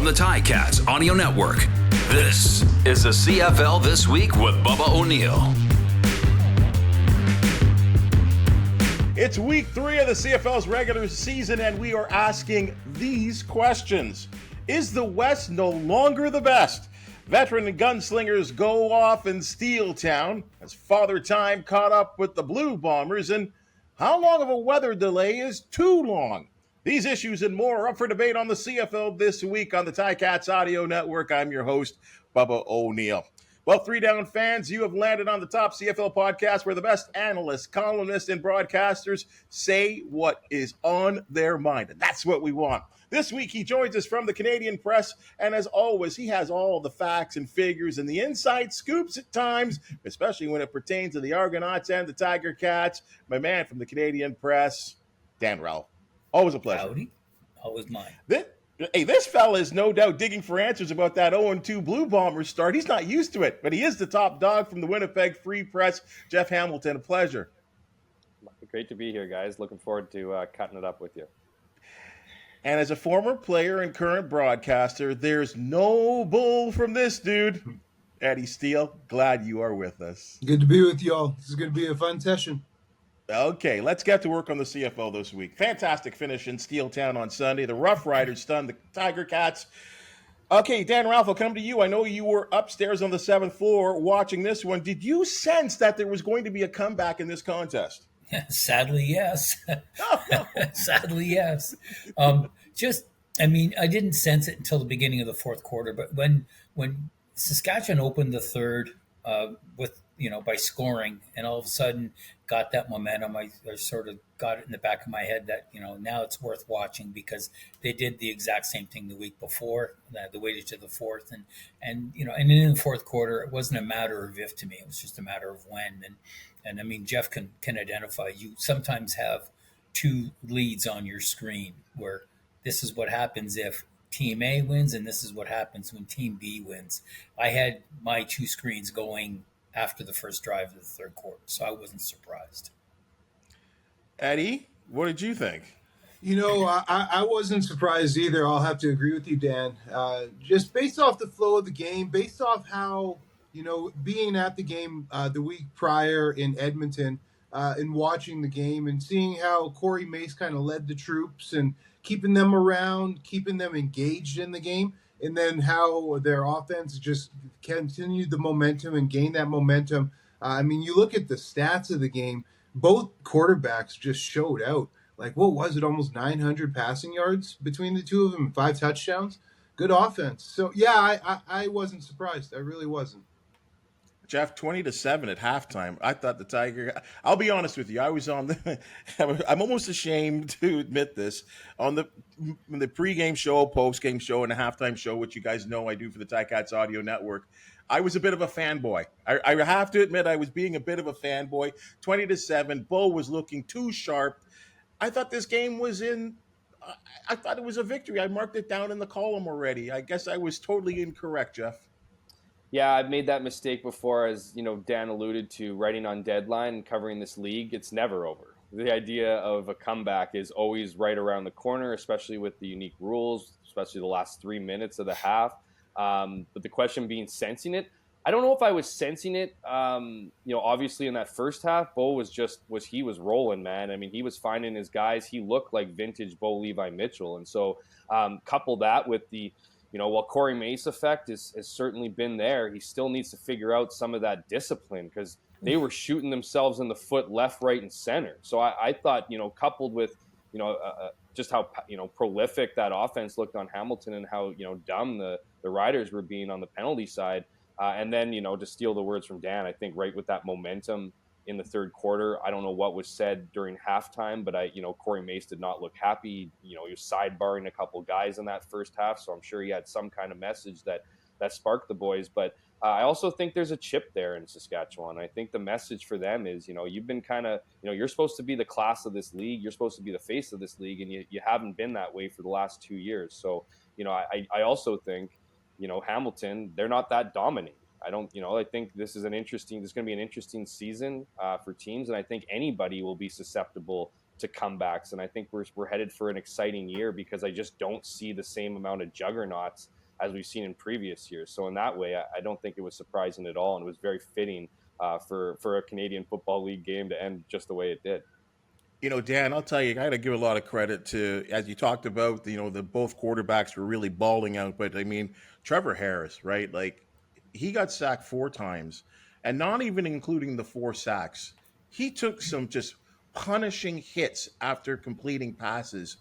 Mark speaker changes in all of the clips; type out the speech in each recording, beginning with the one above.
Speaker 1: from the Ticats Audio Network, this is the CFL This Week with Bubba O'Neil.
Speaker 2: It's week 3 of the CFL's regular season, and we are asking these questions. Is the West no longer the best? Veteran gunslingers go off in Steeltown as Father Time caught up with the Blue Bombers, and how long of a weather delay is too long? These issues and more are up for debate on the CFL This Week on the Ticats Audio Network. I'm your host, Bubba O'Neil. Well, 3 Down fans, you have landed on the top CFL podcast where the best analysts, columnists, and broadcasters say what is on their mind. And that's what we want. This week, he joins us from the Canadian Press, and as always, he has all the facts and figures and the inside scoops at times, especially when it pertains to the Argonauts and the Tiger Cats. My man from the Canadian Press, Dan Ralph. Always a pleasure.
Speaker 3: Howdy. Always mine.
Speaker 2: This fella is no doubt digging for answers about that 0-2 Blue Bombers start. He's not used to it, but he is the top dog from the Winnipeg Free Press. Jeff Hamilton, a pleasure.
Speaker 4: Great to be here, guys. Looking forward to cutting it up with you.
Speaker 2: And as a former player and current broadcaster, there's no bull from this dude. Eddie Steele, glad you are with us.
Speaker 5: Good to be with y'all. This is going to be a fun session.
Speaker 2: Okay, let's get to work on the CFL this week. Fantastic finish in Steeltown on Sunday. The Rough Riders stunned the Tiger Cats. Okay, Dan Ralph, I'll come to you. I know you were upstairs on the 7th floor watching this one. Did you sense that there was going to be a comeback in this contest?
Speaker 3: Sadly, yes. Sadly, yes. I didn't sense it until the beginning of the fourth quarter, but when Saskatchewan opened the third by scoring, and all of a sudden got that momentum, I sort of got it in the back of my head that, now it's worth watching because they did the exact same thing the week before, the waited to the fourth. And in the fourth quarter, it wasn't a matter of if to me, it was just a matter of when. And I mean, Jeff can identify, you sometimes have two leads on your screen where this is what happens if Team A wins, and this is what happens when Team B wins. I had my two screens going after the first drive of the third quarter, so I wasn't surprised.
Speaker 2: Eddie, what did you think?
Speaker 5: I wasn't surprised either. I'll have to agree with you, Dan. Just based off the flow of the game, based off how, being at the game the week prior in Edmonton and watching the game and seeing how Corey Mace kind of led the troops and keeping them around, keeping them engaged in the game, and then how their offense just continued the momentum and gained that momentum. You look at the stats of the game, both quarterbacks just showed out. Like, what was it, almost 900 passing yards between the two of them, 5 touchdowns? Good offense. So, yeah, I wasn't surprised. I really wasn't.
Speaker 2: Jeff, 20-7 at halftime. I thought the Tiger. I'll be honest with you. I was on the. I'm almost ashamed to admit this. On the pregame show, postgame show, and the halftime show, which you guys know I do for the Ticats Audio Network, I was a bit of a fanboy. I have to admit I was being a bit of a fanboy. 20-7. Bo was looking too sharp. I thought this game was in. I thought it was a victory. I marked it down in the column already. I guess I was totally incorrect, Jeff.
Speaker 4: Yeah, I've made that mistake before, as Dan alluded to, writing on deadline and covering this league. It's never over. The idea of a comeback is always right around the corner, especially with the unique rules, especially the last 3 minutes of the half. But the question being sensing it, I don't know if I was sensing it. Obviously in that first half, Bo was rolling, man. I mean, he was finding his guys. He looked like vintage Bo Levi Mitchell. And so couple that with the, while Corey Mace effect has certainly been there, he still needs to figure out some of that discipline because they were shooting themselves in the foot left, right, and center. So I thought, coupled with, just how, prolific that offense looked on Hamilton and how, dumb the Riders were being on the penalty side. And then, to steal the words from Dan, I think right with that momentum in the third quarter, I don't know what was said during halftime, but Corey Mace did not look happy. He was sidebarring a couple guys in that first half. So I'm sure he had some kind of message that sparked the boys. But I also think there's a chip there in Saskatchewan. I think the message for them is, you've been kind of, you're supposed to be the class of this league. You're supposed to be the face of this league. And you haven't been that way for the last 2 years. So, I also think, Hamilton, they're not that dominant. I think this is going to be an interesting season for teams. And I think anybody will be susceptible comebacks. And I think we're headed for an exciting year because I just don't see the same amount of juggernauts as we've seen in previous years. So in that way, I don't think it was surprising at all. And it was very fitting for a Canadian Football League game to end just the way it did.
Speaker 2: Dan, I'll tell you, I got to give a lot of credit to, as you talked about, the both quarterbacks were really balling out. But I mean, Trevor Harris, right? Like, he got sacked 4 times, and not even including the 4 sacks, he took some just punishing hits after completing passes,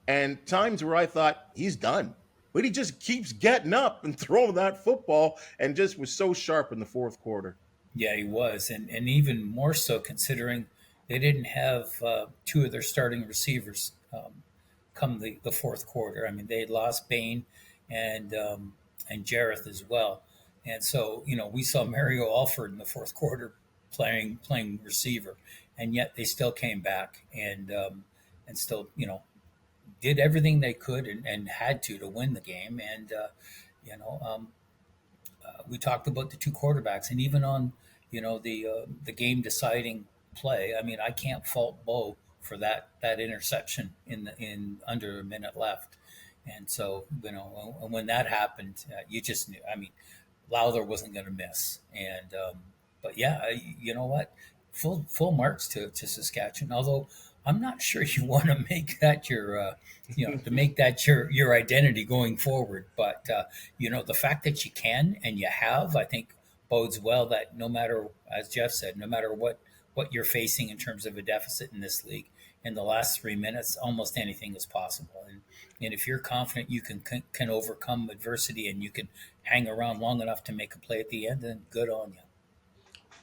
Speaker 2: and times where I thought he's done. But he just keeps getting up and throwing that football, and just was so sharp in the fourth quarter.
Speaker 3: Yeah, he was, and even more so considering they didn't have 2 of their starting receivers come the fourth quarter. I mean, they had lost Bain and Jareth as well, and so we saw Mario Alford in the fourth quarter playing receiver, and yet they still came back and still did everything they could and had to win the game. And you know, um, we talked about the 2 quarterbacks, and even on the game deciding play. I mean, I can't fault Bo for that interception in under a minute left. And so when that happened, you just knew. I mean, Lowther wasn't going to miss. And but yeah, you know what? Full marks to Saskatchewan. Although I'm not sure you want to make that your identity going forward. But the fact that you can and you have, I think, bodes well that no matter, as Jeff said, no matter what you're facing in terms of a deficit in this league, in the last 3 minutes, almost anything is possible. And if you're confident you can overcome adversity and you can hang around long enough to make a play at the end, then good on you.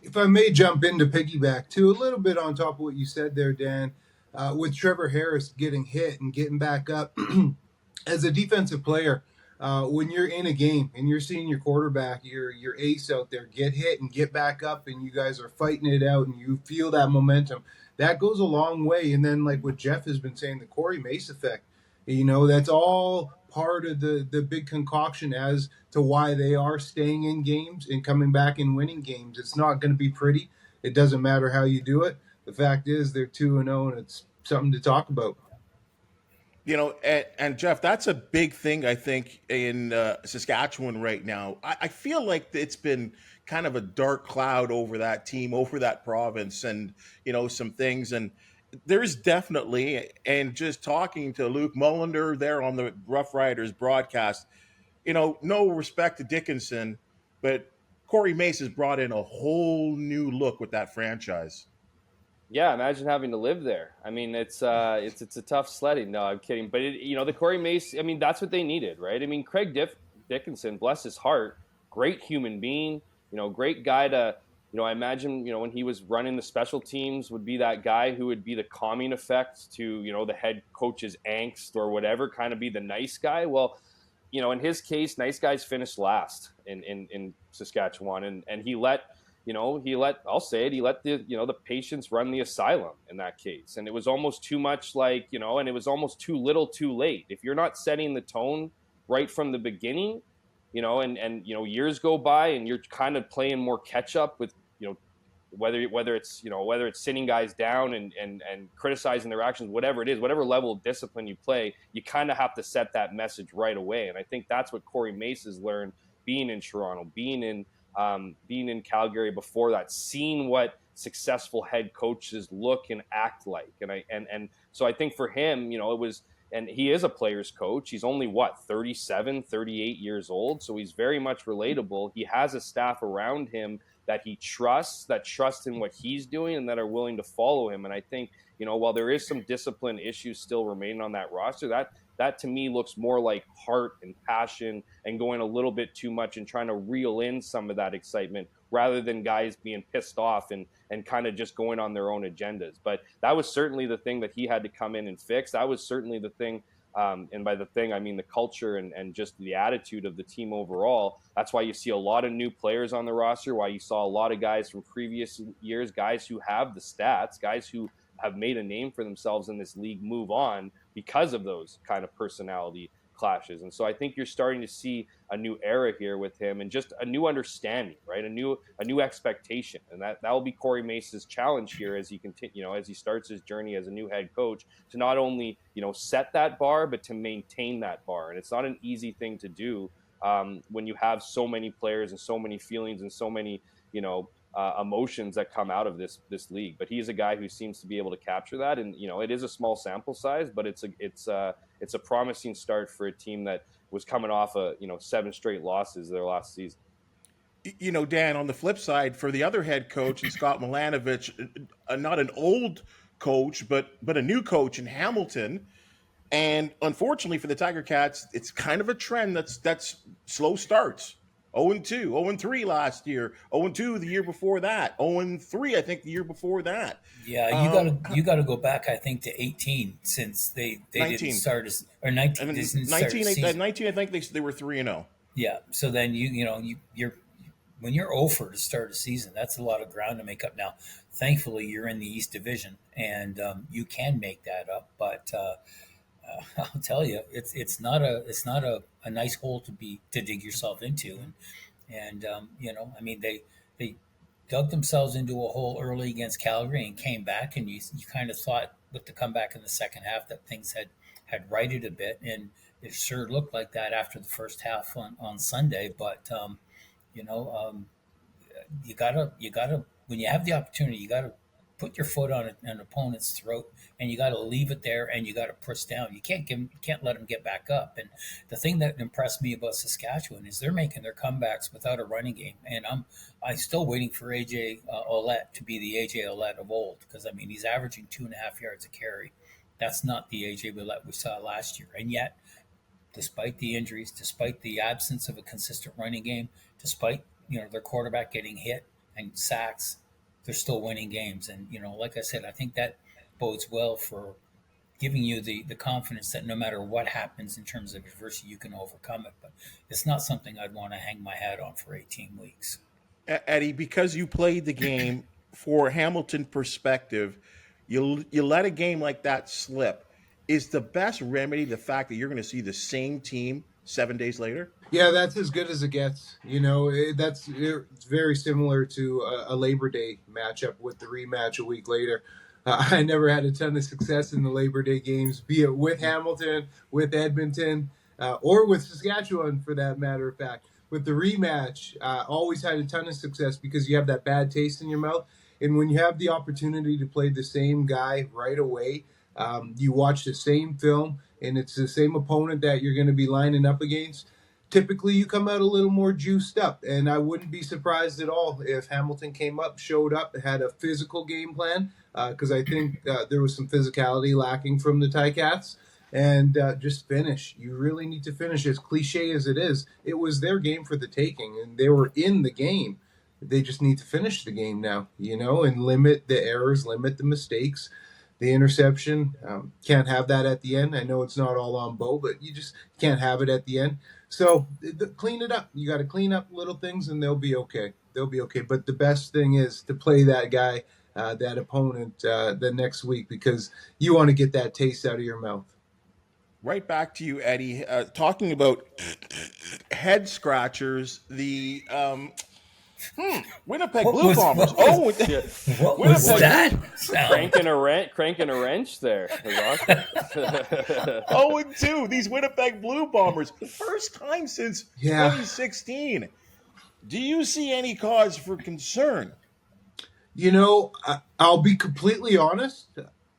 Speaker 5: If I may jump in to piggyback too, a little bit on top of what you said there, Dan, with Trevor Harris getting hit and getting back up as a defensive player, when you're in a game and you're seeing your quarterback, your ace out there get hit and get back up, and you guys are fighting it out and you feel that momentum, that goes a long way. And then, like what Jeff has been saying, the Corey Mace effect, that's all part of the big concoction as to why they are staying in games and coming back and winning games. It's not going to be pretty. It doesn't matter how you do it. The fact is they're 2-0, and it's something to talk about.
Speaker 2: And Jeff, that's a big thing, I think, in Saskatchewan right now. I feel like it's been kind of a dark cloud over that team, over that province, and, some things. And there's definitely, and just talking to Luke Mullender there on the Rough Riders broadcast, no respect to Dickinson, but Corey Mace has brought in a whole new look with that franchise.
Speaker 4: Yeah, imagine having to live there. I mean, it's a tough sledding. No, I'm kidding. But the Corey Mace, I mean, that's what they needed, right? I mean, Craig Dickinson, bless his heart, great human being, great guy to, I imagine, when he was running the special teams, would be that guy who would be the calming effect to, the head coach's angst or whatever, kind of be the nice guy. Well, in his case, nice guys finished last in Saskatchewan, and he let I'll say it, he let the patients run the asylum in that case. And it was almost too much and it was almost too little too late. If you're not setting the tone right from the beginning, and years go by and you're kind of playing more catch up with, whether it's sitting guys down and criticizing their actions, whatever it is, whatever level of discipline you play, you kind of have to set that message right away. And I think that's what Corey Mace has learned being in Toronto, being in Calgary before that, seeing what successful head coaches look and act like. And so I think for him, it was, and he is a player's coach. He's only 37, 38 years old. So he's very much relatable. He has a staff around him that he trusts, that trust in what he's doing and that are willing to follow him. And I think, while there is some discipline issues still remaining on that roster, that to me looks more like heart and passion and going a little bit too much and trying to reel in some of that excitement rather than guys being pissed off and kind of just going on their own agendas. But that was certainly the thing that he had to come in and fix. That was certainly the thing. And by the thing, I mean the culture and just the attitude of the team overall. That's why you see a lot of new players on the roster, why you saw a lot of guys from previous years, guys who have the stats, guys who have made a name for themselves in this league move on because of those kind of personality clashes. And so I think you're starting to see a new era here with him and just a new understanding, right? A new expectation. And that will be Corey Mace's challenge here as he continue, as he starts his journey as a new head coach, to not only, set that bar, but to maintain that bar. And it's not an easy thing to do when you have so many players and so many feelings and so many, emotions that come out of this league. But he's a guy who seems to be able to capture that. And, it is a small sample size, but it's a promising start for a team that was coming off 7 straight losses their last season.
Speaker 2: Dan, on the flip side, for the other head coach, Scott Milanovich, not an old coach, but a new coach in Hamilton. And unfortunately for the Tiger Cats, it's kind of a trend that's slow starts. 0-2, 0-3 last year, 0-2 the year before that, 0-3 I think the year before that.
Speaker 3: Yeah, you got to go back, I think, to 18 since they 19. Didn't start as, or 19.
Speaker 2: 19 I think they were 3-0.
Speaker 3: Yeah, so then you're when you're 0 for to start a season, that's a lot of ground to make up. Now, thankfully, you're in the East Division and you can make that up, but. I'll tell you, it's not a nice hole to dig yourself into, and they dug themselves into a hole early against Calgary and came back, and you kind of thought with the comeback in the second half that things had righted a bit, and it sure looked like that after the first half on Sunday. But you gotta when you have the opportunity, you gotta put your foot on an opponent's throat, and you got to leave it there, and you got to push down. You can't let them get back up. And the thing that impressed me about Saskatchewan is they're making their comebacks without a running game. And I'm still waiting for AJ Ouellette to be the AJ Ouellette of old, because he's averaging 2.5 yards a carry. That's not the AJ Ouellette we saw last year. And yet, despite the injuries, despite the absence of a consistent running game, despite their quarterback getting hit and sacks, they're still winning games. And, like I said, I think that bodes well for giving you the confidence that no matter what happens in terms of adversity, you can overcome it. But it's not something I'd want to hang my hat on for 18 weeks.
Speaker 2: Eddie, because you played the game, for Hamilton perspective, you let a game like that slip. Is the best remedy the fact that you're going to see the same team 7 days later?
Speaker 5: Yeah, that's as good as it gets. It's very similar to a Labor Day matchup with the rematch a week later. I never had a ton of success in the Labor Day games, be it with Hamilton, with Edmonton, or with Saskatchewan, for that matter of fact. With the rematch, always had a ton of success because you have that bad taste in your mouth. And when you have the opportunity to play the same guy right away, you watch the same film, and it's the same opponent that you're going to be lining up against, typically you come out a little more juiced up. And I wouldn't be surprised at all if Hamilton showed up, had a physical game plan, because I think there was some physicality lacking from the Ticats, and just finish. You really need to finish. As cliche as it is, it was their game for the taking, and they were in the game. They just need to finish the game now, and limit the errors, limit the mistakes. The interception, can't have that at the end. I know it's not all on Bo, but you just can't have it at the end. So clean it up. You got to clean up little things, and they'll be okay. They'll be okay. But the best thing is to play that guy, that opponent, the next week, because you want to get that taste out of your mouth.
Speaker 2: Right back to you, Eddie. Talking about head scratchers, the Winnipeg Blue Bombers.
Speaker 3: What was that?
Speaker 4: Cranking a wrench there.
Speaker 2: 0-2. These Winnipeg Blue Bombers, first time since 2016. Do you see any cause for concern?
Speaker 5: I'll be completely honest.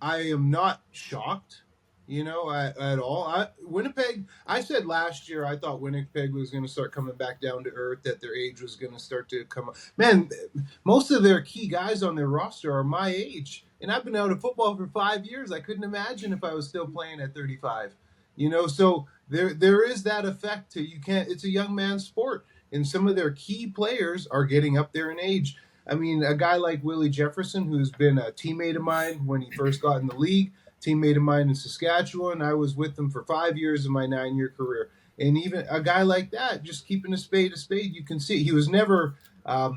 Speaker 5: I am not shocked. At all. Winnipeg, I said last year I thought Winnipeg was going to start coming back down to earth, that their age was going to start to come up. Man, most of their key guys on their roster are my age, and I've been out of football for 5 years. I couldn't imagine if I was still playing at 35. So there is that effect to it's a young man's sport, and some of their key players are getting up there in age. A guy like Willie Jefferson, who's been a teammate of mine when he first got in the league, teammate of mine in Saskatchewan. I was with them for 5 years of my 9-year career. And even a guy like that, just keeping a spade, you can see he was never a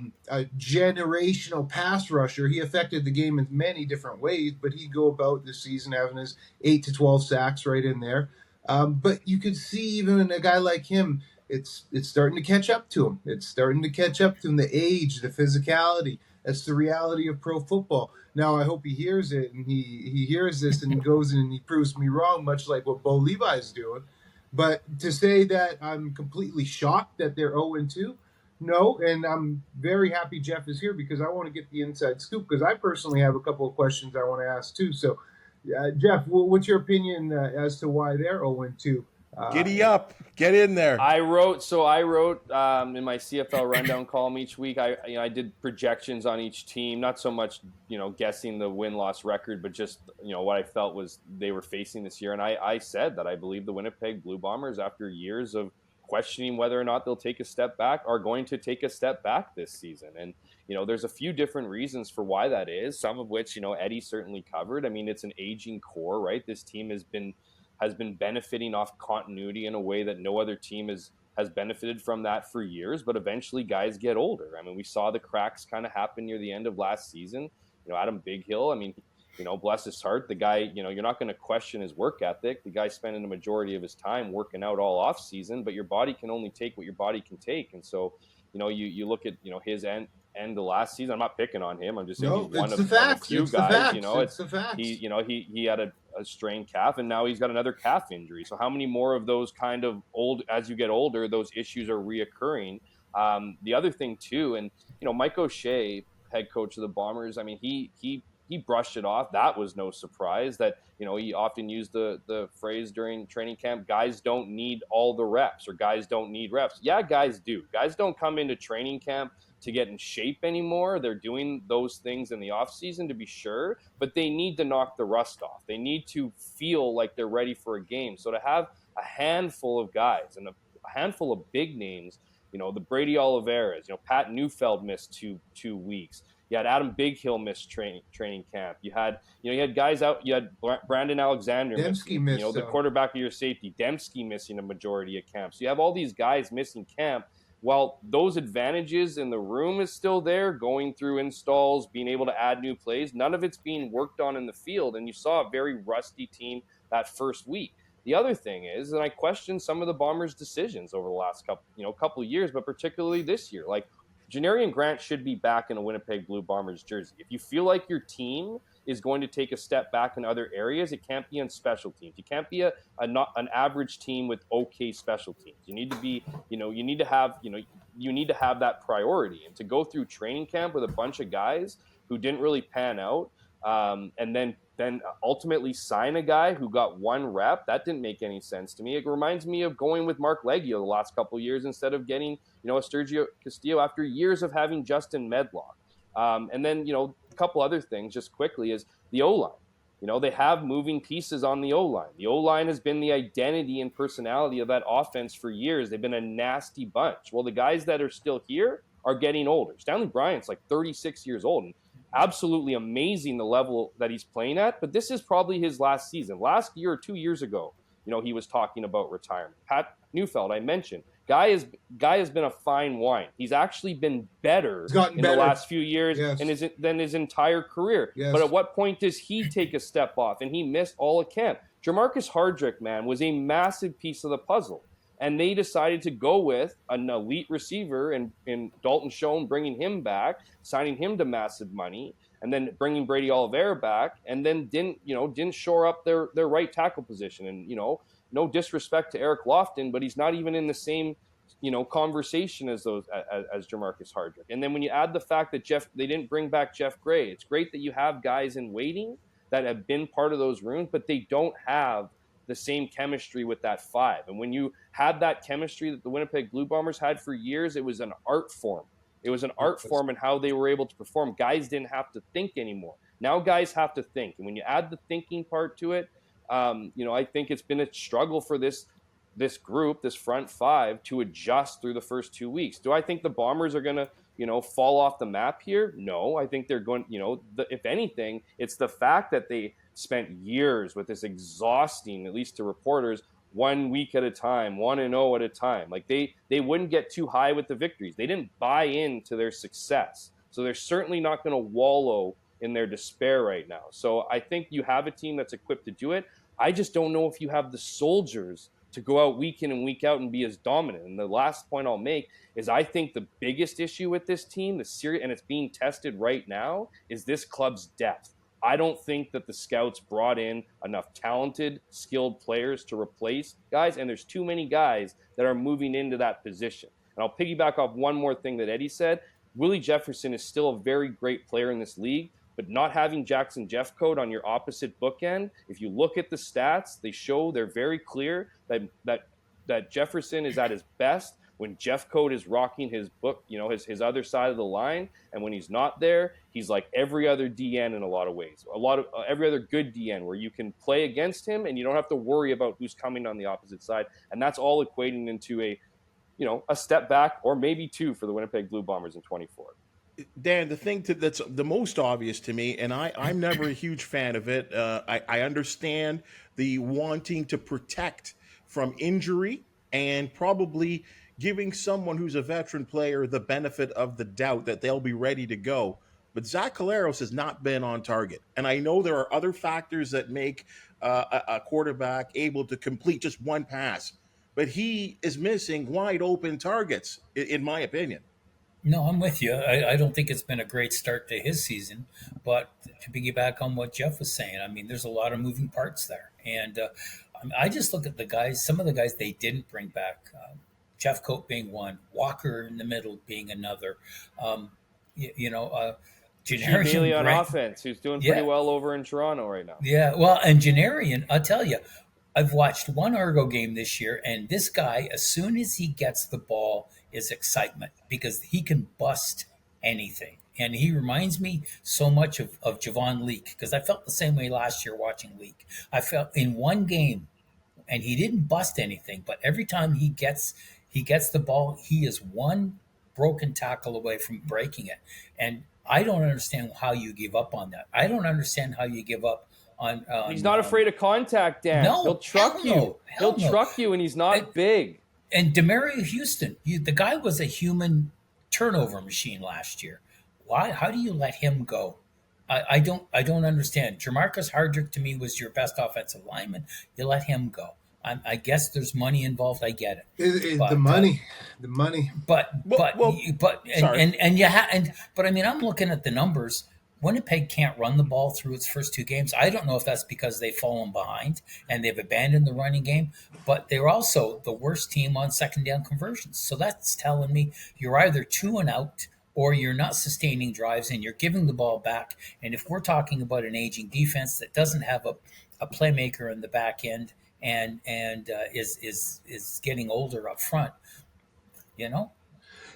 Speaker 5: generational pass rusher. He affected the game in many different ways, but he'd go about the season having his 8 to 12 sacks right in there. But you could see even a guy like him, it's starting to catch up to him. It's starting to catch up to him. The age, the physicality. That's the reality of pro football. Now, I hope he hears it and he hears this and he goes in and he proves me wrong, much like what Bo Levi is doing. But to say that I'm completely shocked that they're 0-2, no. And I'm very happy Jeff is here because I want to get the inside scoop because I personally have a couple of questions I want to ask too. So, Jeff, what's your opinion as to why they're 0-2?
Speaker 2: Giddy up, get in there.
Speaker 4: I wrote in my CFL rundown column each week. I did projections on each team, not so much guessing the win-loss record, but just what I felt was they were facing this year. And I said that I believe the Winnipeg Blue Bombers, after years of questioning whether or not they'll take a step back, are going to take a step back this season. And there's a few different reasons for why that is. Some of which Eddie certainly covered. I mean, it's an aging core, right? This team has been benefiting off continuity in a way that no other team has benefited from that for years, but eventually guys get older. I mean, we saw the cracks kind of happen near the end of last season. Adam Bighill, I mean, bless his heart, the guy, you're not going to question his work ethic. The guy spending the majority of his time working out all off season, but your body can only take what your body can take. And so, you look at, his end of last season. I'm not picking on him. I'm just saying he's one of a few guys. It's the facts. He had a strained calf, and now he's got another calf injury. So how many more of those kind of as you get older, those issues are reoccurring? The other thing too, and Mike O'Shea, head coach of the Bombers, I mean, he brushed it off. That was no surprise. That he often used the phrase during training camp, guys don't need all the reps, or guys don't need reps. Yeah, guys do. Guys don't come into training camp to get in shape anymore. They're doing those things in the off season, to be sure, but they need to knock the rust off. They need to feel like they're ready for a game. So to have a handful of guys and a handful of big names, the Brady Oliveras, Pat Neufeld missed two weeks. You had Adam Bighill miss training camp. You had guys out. You had Brandon Alexander missing. The quarterback of your safety, Dembski, missing a majority of camp. So you have all these guys missing camp. While those advantages in the room is still there, going through installs, being able to add new plays, none of it's being worked on in the field. And you saw a very rusty team that first week. The other thing is, and I question some of the Bombers' decisions over the last couple of years, but particularly this year. Like, Janarian Grant should be back in a Winnipeg Blue Bombers jersey. If you feel like your team is going to take a step back in other areas, it can't be on special teams. You can't be an average team with okay special teams. You need to be, you need to have that priority. And to go through training camp with a bunch of guys who didn't really pan out, and then ultimately sign a guy who got one rep, that didn't make any sense to me. It reminds me of going with Mark Leggio the last couple of years instead of getting, a Sergio Castillo after years of having Justin Medlock. And then, a couple other things just quickly is the O-line. They have moving pieces on the O-line. The O-line has been the identity and personality of that offense for years. They've been a nasty bunch. Well, the guys that are still here are getting older. Stanley Bryant's like 36 years old, and absolutely amazing the level that he's playing at, but this is probably his last season. Last year or 2 years ago, he was talking about retirement. Pat Neufeld, I mentioned, guy has been a fine wine. He's actually been better in the last few years than his entire career. Yes. But at what point does he take a step off? And he missed all of camp. Jamarcus Hardrick, man, was a massive piece of the puzzle. And they decided to go with an elite receiver in Dalton Schoen, bringing him back, signing him to massive money, and then bringing Brady Oliveira back, and then didn't shore up their right tackle position. And no disrespect to Eric Lofton, but he's not even in the same conversation as Jamarcus Hardrick. And then when you add the fact that they didn't bring back Jeff Gray, it's great that you have guys in waiting that have been part of those rooms, but they don't have the same chemistry with that five. And when you had that chemistry that the Winnipeg Blue Bombers had for years, it was an art form. It was an art form in how they were able to perform. Guys didn't have to think anymore. Now guys have to think. And when you add the thinking part to it, I think it's been a struggle for this group, this front five, to adjust through the first 2 weeks. Do I think the Bombers are going to, fall off the map here? No, I think they're going, if anything, it's the fact that they spent years with this exhausting, at least to reporters, 1 week at a time, 1-0 at a time. Like they wouldn't get too high with the victories. They didn't buy into their success. So they're certainly not going to wallow in their despair right now. So I think you have a team that's equipped to do it. I just don't know if you have the soldiers to go out week in and week out and be as dominant. And the last point I'll make is I think the biggest issue with this team, and it's being tested right now, is this club's depth. I don't think that the scouts brought in enough talented, skilled players to replace guys, and there's too many guys that are moving into that position. And I'll piggyback off one more thing that Eddie said. Willie Jefferson is still a very great player in this league, but not having Jackson Jeffcoat on your opposite bookend, if you look at the stats, they're very clear that Jefferson is at his best when Jeffcoat is rocking his book, his other side of the line, and when he's not there, he's like every other DN in a lot of ways. Every other good DN where you can play against him and you don't have to worry about who's coming on the opposite side, and that's all equating into a step back or maybe two for the Winnipeg Blue Bombers in 24.
Speaker 2: Dan, the thing that's the most obvious to me, and I'm never a huge fan of it. I understand the wanting to protect from injury and probably giving someone who's a veteran player the benefit of the doubt that they'll be ready to go. But Zach Collaros has not been on target. And I know there are other factors that make a quarterback able to complete just one pass. But he is missing wide open targets, in my opinion.
Speaker 3: No, I'm with you. I don't think it's been a great start to his season, but to piggyback on what Jeff was saying, I mean, there's a lot of moving parts there. And I just look at the guys, some of the guys they didn't bring back, Jeffcoat being one, Walker in the middle being another,
Speaker 4: Janarian on offense, who's doing pretty well over in Toronto right now.
Speaker 3: Yeah, well, and Janarian, I'll tell you, I've watched one Argo game this year, and this guy, as soon as he gets the ball, is excitement because he can bust anything. And he reminds me so much of Javon Leake, because I felt the same way last year watching Leake. I felt in one game, and he didn't bust anything, but every time he gets the ball, he is one broken tackle away from breaking it. And I don't understand how you give up on that. I don't understand how you give up on
Speaker 4: he's not afraid of contact, Dan.
Speaker 3: No,
Speaker 4: he'll truck you. He'll truck you, and he's not big.
Speaker 3: And Demario Houston, the guy was a human turnover machine last year. Why? How do you let him go? I don't understand. Jermarcus Hardrick to me was your best offensive lineman. You let him go. I guess there's money involved. I get it.
Speaker 5: But, the money.
Speaker 3: But I mean, I'm looking at the numbers. Winnipeg can't run the ball through its first two games. I don't know if that's because they've fallen behind and they've abandoned the running game, but they're also the worst team on second down conversions. So that's telling me you're either 2 and out or you're not sustaining drives and you're giving the ball back. And if we're talking about an aging defense that doesn't have a playmaker in the back end and is getting older up front,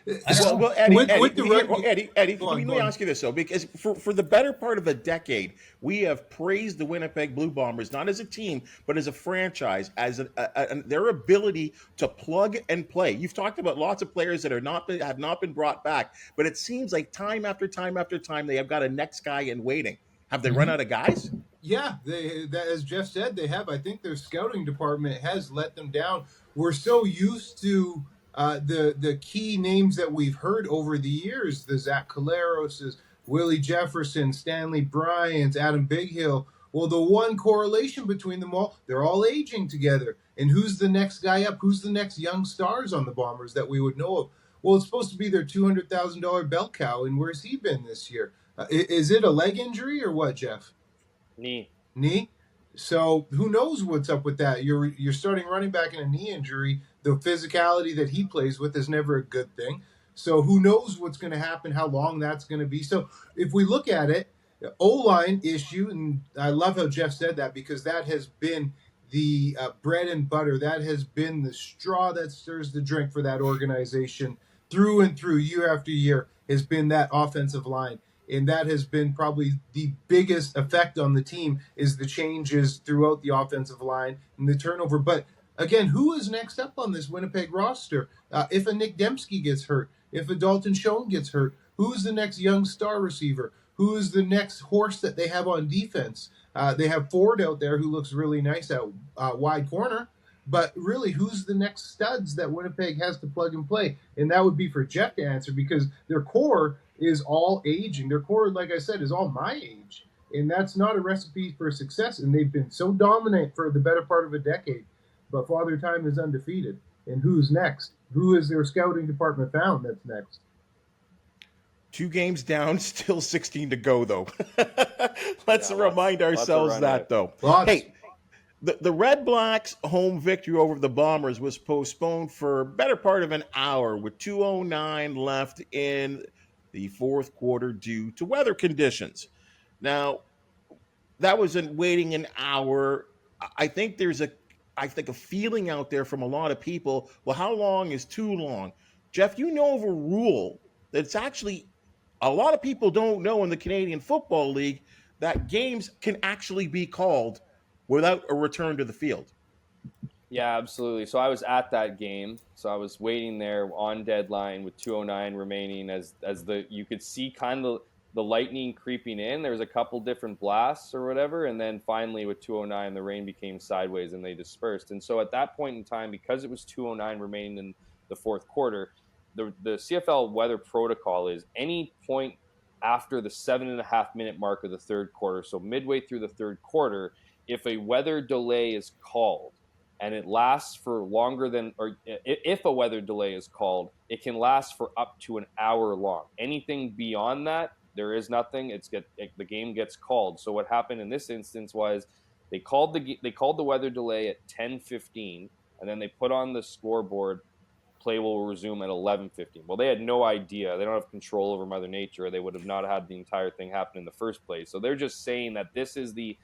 Speaker 2: Well, Eddie, let me ask you this, though, because for the better part of a decade, we have praised the Winnipeg Blue Bombers, not as a team, but as a franchise, as their ability to plug and play. You've talked about lots of players that have not been brought back, but it seems like time after time after time, they have got a next guy in waiting. Have they run out of guys?
Speaker 5: Yeah, as Jeff said, they have. I think their scouting department has let them down. We're so used to the key names that we've heard over the years, the Zach Collaroses, Willie Jefferson, Stanley Bryans, Adam Bighill. Well, the one correlation between them all, they're all aging together. And who's the next guy up? Who's the next young stars on the Bombers that we would know of? Well, it's supposed to be their $200,000 bell cow, and where's he been this year? Is it a leg injury or what, Jeff?
Speaker 4: Knee.
Speaker 5: So who knows what's up with that? You're starting running back in a knee injury. The physicality that he plays with is never a good thing. So who knows what's going to happen, how long that's going to be. So if we look at it, the O-line issue, and I love how Jeff said that because that has been the bread and butter. That has been the straw that stirs the drink for that organization through and through, year after year, has been that offensive line. And that has been probably the biggest effect on the team is the changes throughout the offensive line and the turnover. But again, who is next up on this Winnipeg roster? If a Nick Dembski gets hurt, if a Dalton Schoen gets hurt, who's the next young star receiver? Who is the next horse that they have on defense? They have Ford out there who looks really nice at wide corner. But really, who's the next studs that Winnipeg has to plug and play? And that would be for Jeff to answer because their core is all aging. Their core, like I said, is all my age. And that's not a recipe for success. And they've been so dominant for the better part of a decade. But Father Time is undefeated. And who's next? Who is their scouting department found that's next?
Speaker 2: 2 games down, still 16 to go, though. Let's remind ourselves that, though.
Speaker 5: Lots.
Speaker 2: Hey, the Redblacks' home victory over the Bombers was postponed for a better part of an hour with 2:09 left in the fourth quarter due to weather conditions. Now, that was waiting an hour. I think there's a feeling out there from a lot of people. Well, how long is too long? Jeff, you know of a rule that's actually a lot of people don't know in the Canadian Football League that games can actually be called without a return to the field.
Speaker 4: Yeah, absolutely. So I was at that game. So I was waiting there on deadline with 2:09 remaining as you could see kind of the lightning creeping in. There was a couple different blasts or whatever, and then finally with 2:09 the rain became sideways and they dispersed. And so at that point in time, because it was 2:09 remaining in the fourth quarter, the CFL weather protocol is any point after the 7.5 minute mark of the third quarter, so midway through the third quarter, if a weather delay is called and it lasts for longer than, or if a weather delay is called, it can last for up to an hour long. Anything beyond that, there is nothing. The game gets called. So what happened in this instance was they called the weather delay at 10:15, and then they put on the scoreboard, play will resume at 11:15. Well, they had no idea. They don't have control over Mother Nature. They would have not had the entire thing happen in the first place. So they're just saying that this is they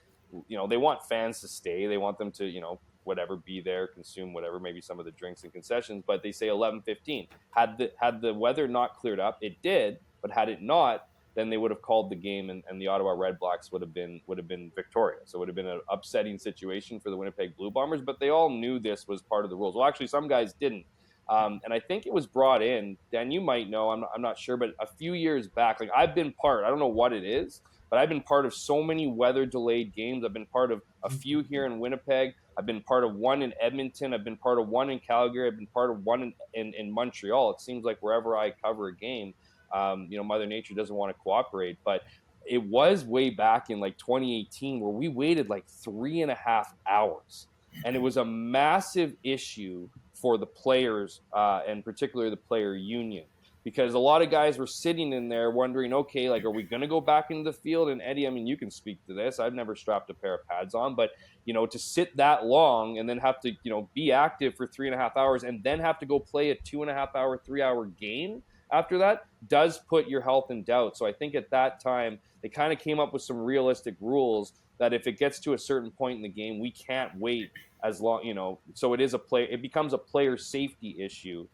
Speaker 4: want fans to stay. They want them to, whatever, be there, consume whatever, maybe some of the drinks and concessions. But they say 11:15. Had the weather not cleared up, it did. But had it not, then they would have called the game, and the Ottawa Redblacks would have been victorious. So it would have been an upsetting situation for the Winnipeg Blue Bombers. But they all knew this was part of the rules. Well, actually, some guys didn't. And I think it was brought in, Dan, you might know, I'm not sure, but a few years back, like I've been part, I don't know what it is, but I've been part of so many weather delayed games. I've been part of a few here in Winnipeg. I've been part of one in Edmonton. I've been part of one in Calgary. I've been part of one in Montreal. It seems like wherever I cover a game, Mother Nature doesn't want to cooperate. But it was way back in like 2018 where we waited like 3.5 hours. And it was a massive issue for the players, and particularly the player union, because a lot of guys were sitting in there wondering, okay, like, are we going to go back into the field? And Eddie, I mean, you can speak to this. I've never strapped a pair of pads on, but, to sit that long and then have to, be active for 3.5 hours and then have to go play a 2.5 hour, 3 hour game after that does put your health in doubt. So I think at that time, they kind of came up with some realistic rules that if it gets to a certain point in the game, we can't wait as long, so it becomes a player safety issue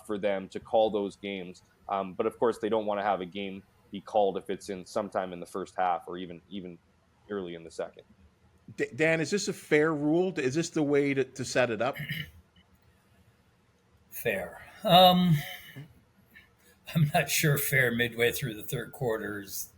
Speaker 4: for them to call those games. But of course, they don't want to have a game be called if it's in sometime in the first half or even early in the second.
Speaker 2: Dan, is this a fair rule? Is this the way to set it up?
Speaker 3: Fair. I'm not sure fair midway through the third quarters,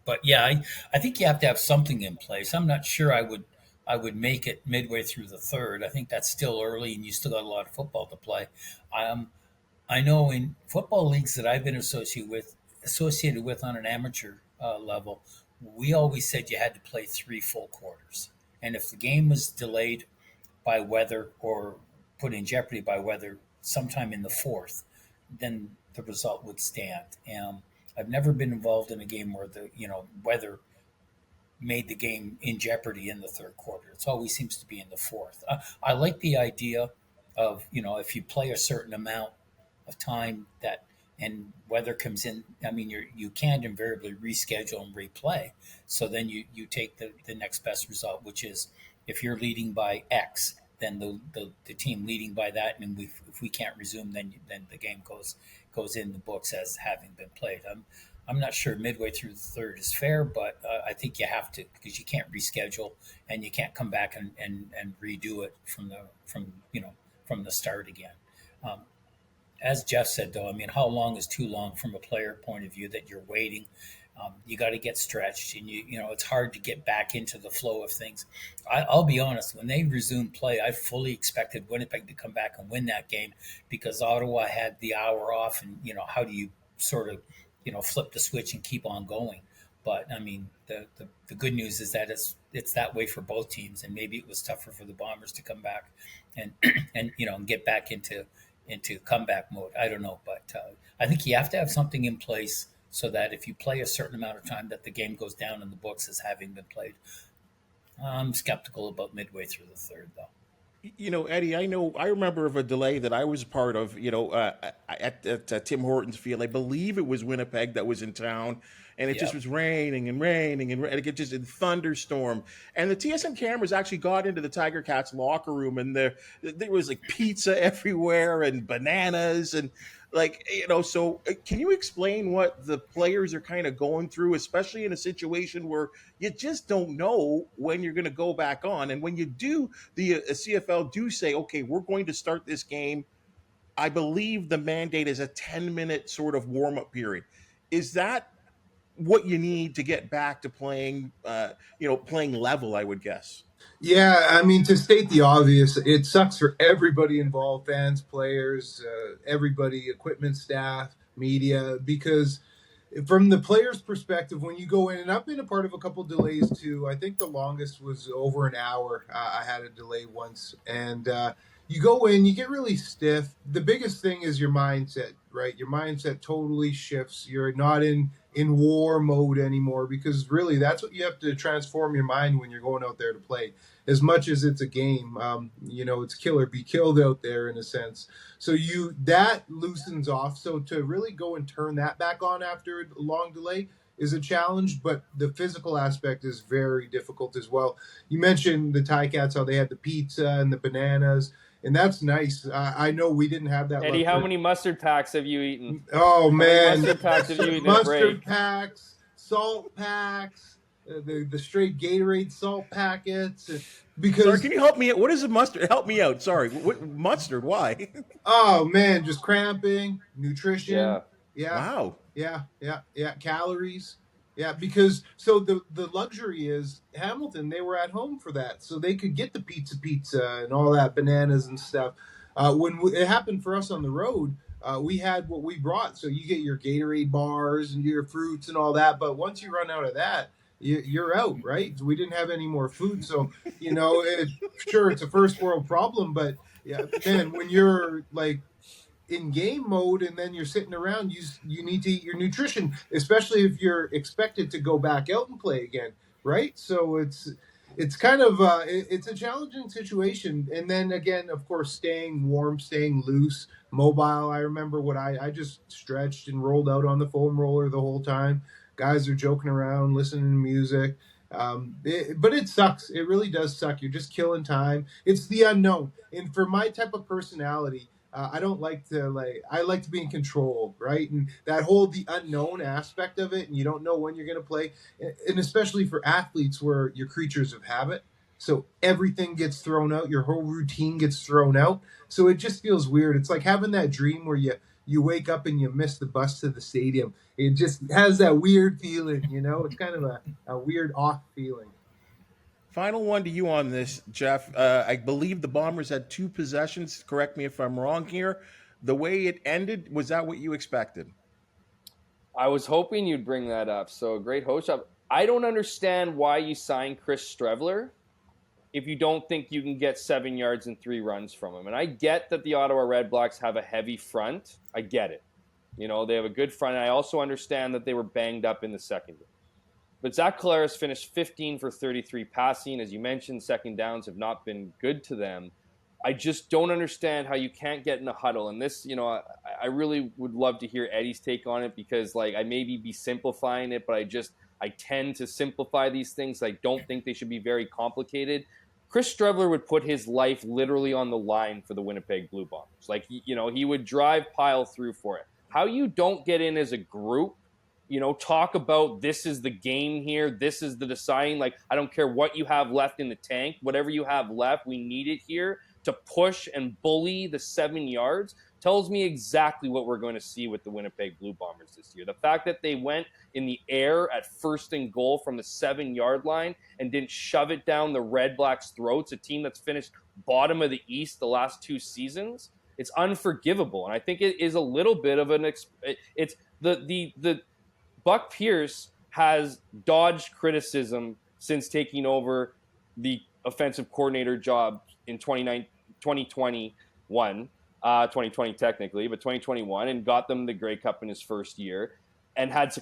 Speaker 3: but yeah, I think you have to have something in place. I'm not sure I would make it midway through the third. I think that's still early, and you still got a lot of football to play. I know in football leagues that I've been associated with on an amateur level, we always said you had to play 3 full quarters, and if the game was delayed by weather or put in jeopardy by weather sometime in the fourth, then the result would stand. I've never been involved in a game where the weather made the game in jeopardy in the third quarter. It always seems to be in the fourth. I like the idea of, if you play a certain amount of time and weather comes in, I mean, you can't invariably reschedule and replay. So then you take the next best result, which is if you're leading by X, then the team leading by that, and if we can't resume, then the game goes in the books as having been played. I'm not sure midway through the third is fair, but I think you have to, because you can't reschedule and you can't come back and redo it from the start again. As Jeff said, though, I mean, how long is too long from a player point of view that you're waiting? You got to get stretched, and it's hard to get back into the flow of things. I'll be honest, when they resumed play, I fully expected Winnipeg to come back and win that game, because Ottawa had the hour off, and how do you sort of flip the switch and keep on going? But I mean, the good news is that it's that way for both teams, and maybe it was tougher for the Bombers to come back and and get back into comeback mode. I don't know, but I think you have to have something in place so that if you play a certain amount of time, that the game goes down in the books as having been played. I'm skeptical about midway through the third, though.
Speaker 2: Eddie, I remember of a delay that I was a part of, at Tim Hortons Field. I believe it was Winnipeg that was in town, and it just was raining and raining and it just a thunderstorm. And the TSN cameras actually got into the Tiger Cats locker room, and there was like pizza everywhere and bananas and so can you explain what the players are kind of going through, especially in a situation where you just don't know when you're going to go back on? And when you do, the CFL do say, okay, we're going to start this game. I believe the mandate is a 10-minute sort of warm-up period. Is that what you need to get back to playing, playing level, I would guess?
Speaker 5: Yeah, I mean, to state the obvious, it sucks for everybody involved, fans, players, everybody, equipment staff, media, because from the player's perspective, when you go in, and I've been a part of a couple delays too. I think the longest was over an hour. I had a delay once, and you go in, you get really stiff. The biggest thing is your mindset, right? Your mindset totally shifts. You're not in war mode anymore, because really that's what you have to transform your mind when you're going out there to play. As much as it's a game, it's kill or be killed out there in a sense. So that loosens off. So to really go and turn that back on after a long delay is a challenge, but the physical aspect is very difficult as well. You mentioned the Ticats, how they had the pizza and the bananas, and that's nice. I know we didn't have that.
Speaker 4: Eddie, how many mustard packs have you eaten?
Speaker 5: Oh, man.
Speaker 4: Mustard packs have you eaten?
Speaker 5: Mustard packs, salt packs, the straight Gatorade salt packets. Because
Speaker 2: sorry, can you help me? What is a mustard? Help me out. Sorry. What mustard? Why?
Speaker 5: Oh, man, just cramping, nutrition.
Speaker 2: Yeah. Wow.
Speaker 5: Yeah. Calories. Yeah, because so the luxury is Hamilton, they were at home for that. So they could get the pizza and all that, bananas and stuff. When it happened for us on the road, we had what we brought. So you get your Gatorade bars and your fruits and all that. But once you run out of that, you're out, right? We didn't have any more food. So, sure, it's a first world problem. But, yeah, man, when you're like in game mode and then you're sitting around, you need to eat your nutrition, especially if you're expected to go back out and play again, right? So it's kind of it's a challenging situation. And then again, of course, staying warm, staying loose, mobile. I remember what I just stretched and rolled out on the foam roller the whole time. Guys are joking around, listening to music. But it sucks. It really does suck. You're just killing time. It's the unknown. And for my type of personality, I don't like I like to be in control, right? And that whole the unknown aspect of it, and you don't know when you're going to play, and especially for athletes where you're creatures of habit. So everything gets thrown out. Your whole routine gets thrown out. So it just feels weird. It's like having that dream where you wake up and you miss the bus to the stadium. It just has that weird feeling, It's kind of a weird off feeling.
Speaker 2: Final one to you on this, Jeff. I believe the Bombers had 2 possessions. Correct me if I'm wrong here. The way it ended, was that what you expected?
Speaker 4: I was hoping you'd bring that up. So great host job. I don't understand why you signed Chris Strevler if you don't think you can get 7 yards and 3 runs from him. And I get that the Ottawa Redblacks have a heavy front. I get it. They have a good front. And I also understand that they were banged up in the secondary. But Zach Collaros finished 15 for 33 passing. As you mentioned, second downs have not been good to them. I just don't understand how you can't get in a huddle. And this, I really would love to hear Eddie's take on it, because I maybe be simplifying it, but I tend to simplify these things. I don't think they should be very complicated. Chris Strevler would put his life literally on the line for the Winnipeg Blue Bombers. He would drive pile through for it. How you don't get in as a group, talk about this is the game here, this is the deciding, I don't care what you have left in the tank, whatever you have left, we need it here to push and bully the 7 yards, tells me exactly what we're going to see with the Winnipeg Blue Bombers this year. The fact that they went in the air at first and goal from the 7-yard line and didn't shove it down the Redblacks' throats, a team that's finished bottom of the East the last 2 seasons, it's unforgivable. And I think it is a little bit of it's the Buck Pierce has dodged criticism since taking over the offensive coordinator job in 2020 technically, but 2021, and got them the Grey Cup in his first year, and had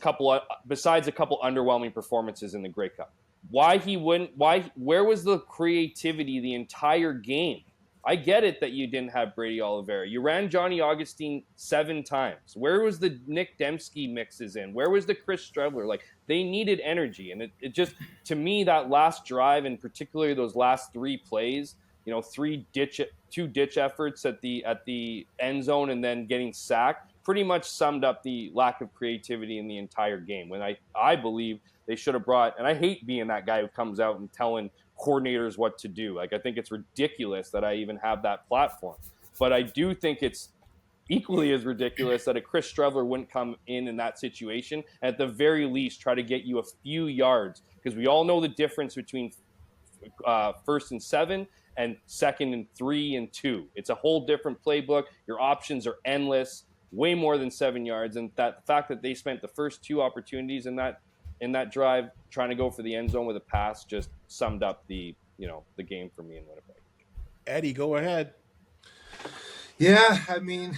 Speaker 4: besides a couple underwhelming performances in the Grey Cup. Where was the creativity the entire game? I get it that you didn't have Brady Oliveira. You ran Johnny Augustine 7 times. Where was the Nick Dembski mixes in? Where was the Chris Strebler? Like, they needed energy. And it just, to me, that last drive, and particularly those last 3 plays, 2 ditch efforts at the end zone and then getting sacked, pretty much summed up the lack of creativity in the entire game. When I believe they should have brought, and I hate being that guy who comes out and telling coordinators what to do. Like, I think it's ridiculous that I even have that platform. But I do think it's equally as ridiculous that a Chris Strebler wouldn't come in that situation, and at the very least try to get you a few yards, because we all know the difference between 1st and 7 and 2nd and 3 and 2. It's a whole different playbook. Your options are endless, way more than 7 yards, and the fact that they spent the first 2 opportunities in that drive trying to go for the end zone with a pass just summed up the game for me in Winnipeg.
Speaker 2: Eddie, go ahead.
Speaker 5: Yeah, I mean,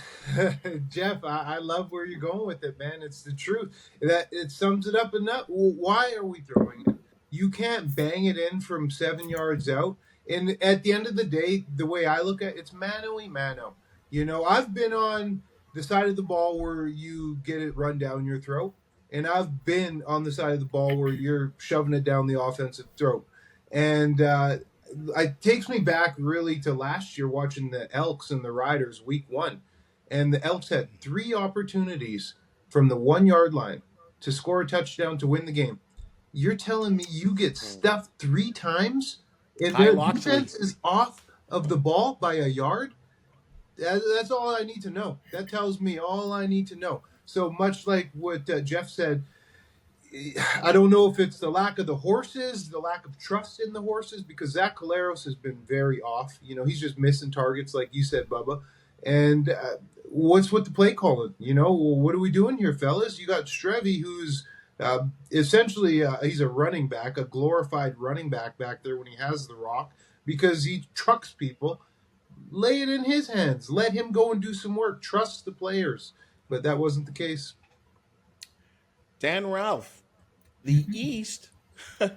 Speaker 5: Jeff, I love where you're going with it, man. It's the truth. That it sums it up enough. Why are we throwing it? You can't bang it in from 7 yards out. And at the end of the day, the way I look at it, it's mano-y-mano. I've been on the side of the ball where you get it run down your throat, and I've been on the side of the ball where you're shoving it down the offensive throat. And it takes me back really to last year watching the Elks and the Riders week 1. And the Elks had 3 opportunities from the 1 yard line to score a touchdown to win the game. You're telling me you get stuffed 3 times and their defense is off of the ball by a yard? That's all I need to know. That tells me all I need to know. So much like what Jeff said, I don't know if it's the lack of the horses, the lack of trust in the horses, because Zach Collaros has been very off. He's just missing targets, like you said, Bubba. And what's with the play calling? What are we doing here, fellas? You got Strevy, who's essentially he's a running back, a glorified running back there when he has the rock, because he trucks people. Lay it in his hands. Let him go and do some work. Trust the players. But that wasn't the case.
Speaker 2: Dan Ralph, the East, they're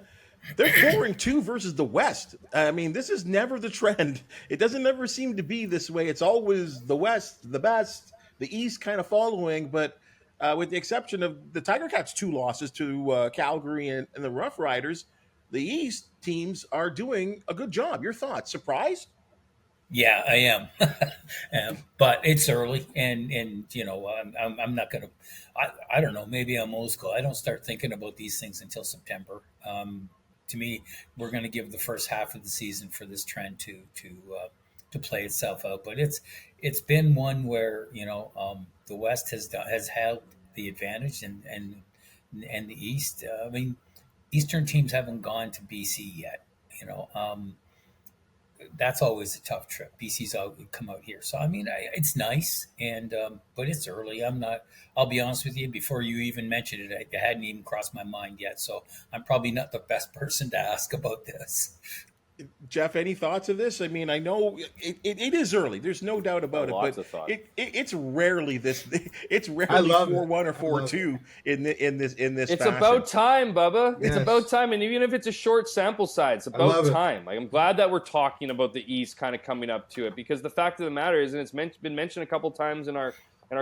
Speaker 2: 4-2 versus the West. I mean, this is never the trend. It doesn't ever seem to be this way. It's always the West, the best, the East kind of following. But with the exception of the Tiger Cats' 2 losses to Calgary and the Rough Riders, the East teams are doing a good job. Your thoughts? Surprised?
Speaker 3: Yeah, I am. But it's early, and I'm not going to. I don't know. Maybe I'm old school. I don't start thinking about these things until September. To me, we're going to give the first half of the season for this trend to play itself out. But it's been one where the West has held the advantage, and the East. I mean, Eastern teams haven't gone to BC yet. That's always a tough trip. BC's come out here. So, I mean, it's nice, but it's early. I'll be honest with you, before you even mentioned it, it hadn't even crossed my mind yet. So I'm probably not the best person to ask about this.
Speaker 2: Jeff, any thoughts of this? I mean, I know it is early. There's no doubt about it, but it's rarely this. It's rarely 4-1 or 4-2 in this. It's
Speaker 4: fashion. About time, Bubba. Yes. It's about time, and even if it's a short sample size, it's about time. I'm glad that we're talking about the East kind of coming up to it, because the fact of the matter is, and it's been mentioned a couple times in our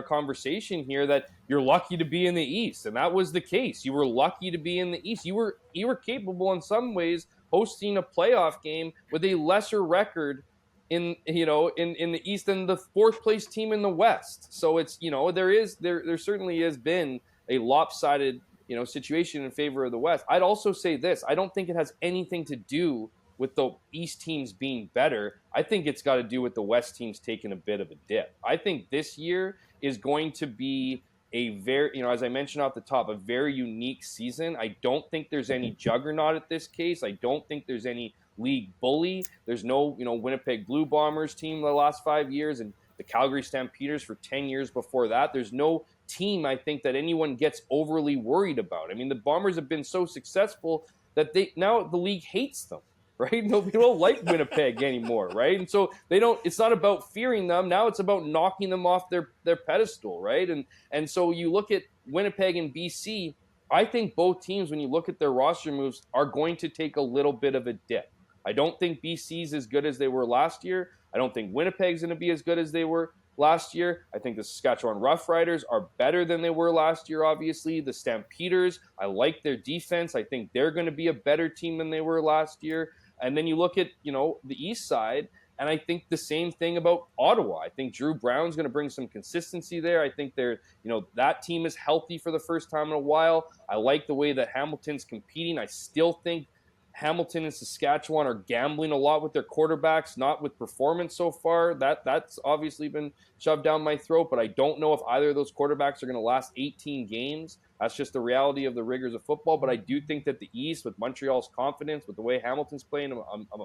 Speaker 4: conversation here, that you're lucky to be in the East, and that was the case. You were lucky to be in the East. You were capable in some ways hosting a playoff game with a lesser record in the East than the 4th place team in the West. So it's there certainly has been a lopsided situation in favor of the West. I'd also say this: I don't think it has anything to do with the East teams being better. I think it's got to do with the West teams taking a bit of a dip. I think this year is going to be a very, as I mentioned off the top, a very unique season. I don't think there's any juggernaut at this case. I don't think there's any league bully. There's no, Winnipeg Blue Bombers team the last 5 years and the Calgary Stampeders for 10 years before that. There's no team I think that anyone gets overly worried about. I mean, the Bombers have been so successful that now the league hates them, right? Nobody don't like Winnipeg anymore, right? And so it's not about fearing them. Now it's about knocking them off their pedestal, right? And so you look at Winnipeg and BC, I think both teams, when you look at their roster moves, are going to take a little bit of a dip. I don't think BC's as good as they were last year. I don't think Winnipeg's going to be as good as they were last year. I think the Saskatchewan Roughriders are better than they were last year, obviously. The Stampeders, I like their defense. I think they're going to be a better team than they were last year. And then you look at, the east side, and I think the same thing about Ottawa. I think Drew Brown's going to bring some consistency there. I think that team is healthy for the first time in a while. I like the way that Hamilton's competing. I still think Hamilton and Saskatchewan are gambling a lot with their quarterbacks, not with performance so far. That's obviously been shoved down my throat, but I don't know if either of those quarterbacks are going to last 18 games. That's just the reality of the rigors of football. But I do think that the East, with Montreal's confidence, with the way Hamilton's playing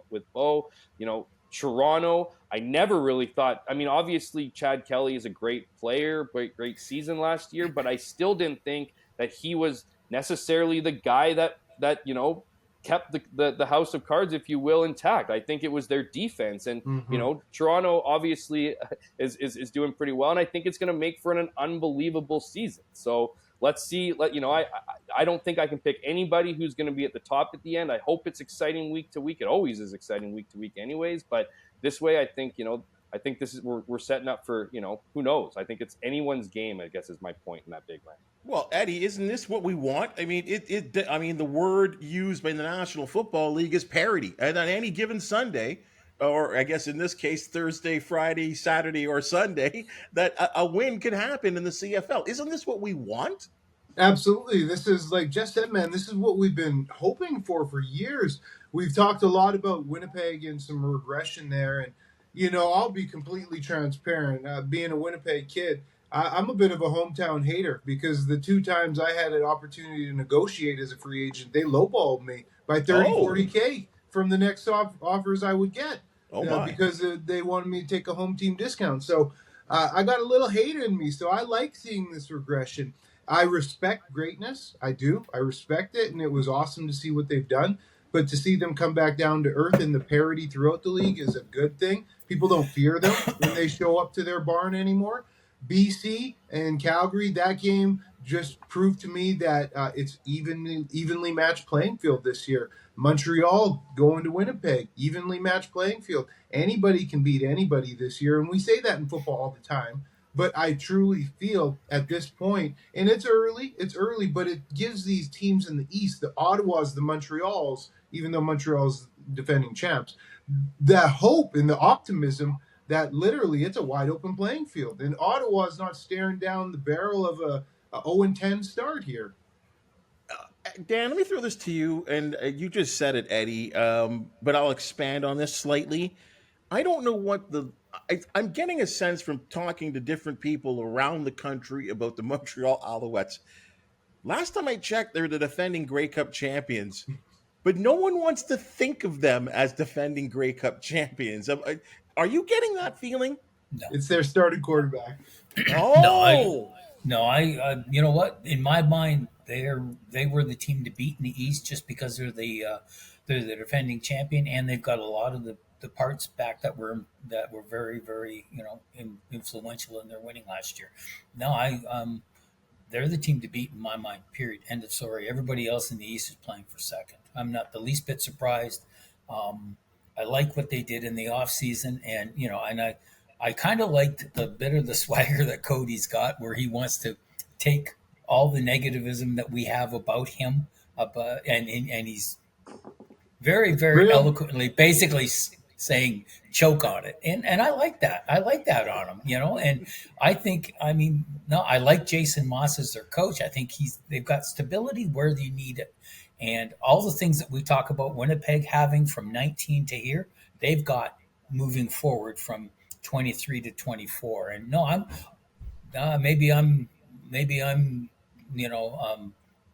Speaker 4: with Bo, Toronto, I never really thought, obviously Chad Kelly is a great player, great season last year, but I still didn't think that he was necessarily the guy that kept the house of cards, if you will, intact. I think it was their defense, and Toronto obviously is doing pretty well, and I think it's going to make for an unbelievable season. So let's see. I don't think I can pick anybody who's going to be at the top at the end. I hope it's exciting week to week. It always is exciting week to week, anyways. But this way, I think this is we're setting up for who knows. I think it's anyone's game, I guess, is my point in that big line.
Speaker 2: Well, Eddie, isn't this what we want? I mean, the word used by the National Football League is parity. And on any given Sunday, or I guess in this case, Thursday, Friday, Saturday, or Sunday, that a win can happen in the CFL. Isn't this what we want?
Speaker 5: Absolutely. This is, like Jess said, man, this is what we've been hoping for years. We've talked a lot about Winnipeg and some regression there. And, I'll be completely transparent. Being a Winnipeg kid, I'm a bit of a hometown hater because the 2 times I had an opportunity to negotiate as a free agent, they lowballed me by 40K from the next offers I would get because they wanted me to take a home team discount. So I got a little hate in me. So I like seeing this regression. I respect greatness. I do. I respect it. And it was awesome to see what they've done. But to see them come back down to earth and the parity throughout the league is a good thing. People don't fear them when they show up to their barn anymore. BC and Calgary, that game just proved to me that it's evenly matched playing field this year. Montreal going to Winnipeg, evenly matched playing field. Anybody can beat anybody this year, and we say that in football all the time. But I truly feel at this point, and it's early, but it gives these teams in the East, the Ottawas, the Montreals, even though Montreal's defending champs, the hope and the optimism that literally it's a wide open playing field. And Ottawa's not staring down the barrel of a 0-10 start here.
Speaker 2: Dan, let me throw this to you. And you just said it, Eddie, but I'll expand on this slightly. I don't know what I'm getting a sense from talking to different people around the country about the Montreal Alouettes. Last time I checked, they're the defending Grey Cup champions. But no one wants to think of them as defending Grey Cup champions. Are you getting that feeling?
Speaker 3: No.
Speaker 5: It's their starting quarterback.
Speaker 2: Oh!
Speaker 3: I you know what? In my mind, they were the team to beat in the East just because they're the defending champion, and they've got a lot of the parts back that were very, very influential in their winning last year. No, they're the team to beat in my mind. Period. End of story. Everybody else in the East is playing for second. I'm not the least bit surprised. I like what they did in the offseason, and I kind of liked the bit of the swagger that Cody's got, where he wants to take all the negativism that we have about him, and he's very, very eloquently basically saying choke on it, and I like that. I like that on him, and I think I like Jason Moss as their coach. I think they've got stability where they need it. And all the things that we talk about Winnipeg having from 19 to here, they've got moving forward from 23 to 24. And no, maybe I'm in